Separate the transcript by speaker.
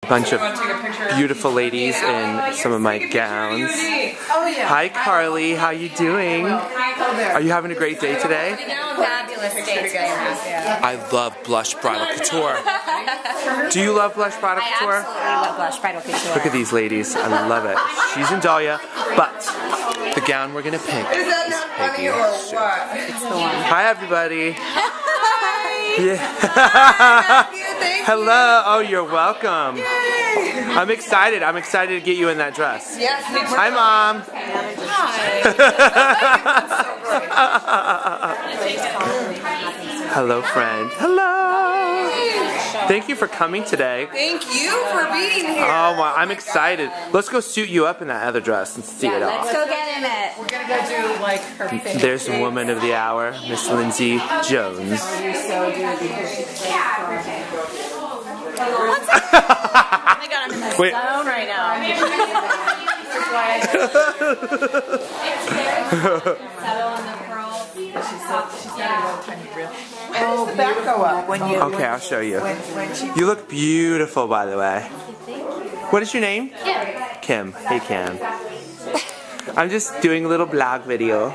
Speaker 1: A bunch of beautiful ladies in some of my gowns. Hi Carly, how you doing? Are you having a great day today?
Speaker 2: Fabulous day today.
Speaker 1: I love Blush Bridal Couture. Do you love Blush Bridal Couture?
Speaker 2: I absolutely love Blush Bridal Couture.
Speaker 1: Look at these ladies, I love it. She's in Dahlia, but the gown we're gonna pick is Peggy.
Speaker 2: It's the one.
Speaker 1: Hi everybody.
Speaker 2: Hi.
Speaker 1: Yeah. Hello. Oh, you're welcome. I'm excited. I'm excited to get you in that dress.
Speaker 2: Yes, me too.
Speaker 1: Hi, Mom. Hello, friend. Hello. Thank you for coming today.
Speaker 3: Thank you for being here.
Speaker 1: Oh, wow. I'm excited. Let's go suit you up in that other dress and see it all.
Speaker 2: Let's go get in it.
Speaker 3: We're gonna go do like her favorite.
Speaker 1: There's the woman of the hour, Miss Lindsay Jones.
Speaker 2: What's up? Oh my god, I'm in the
Speaker 1: Wait.
Speaker 2: zone right now.
Speaker 3: Oh, the back go up.
Speaker 1: Okay, I'll show you. You look beautiful, by the way. What is your name? Kim. Kim. Hey, Kim. I'm just doing a little blog video.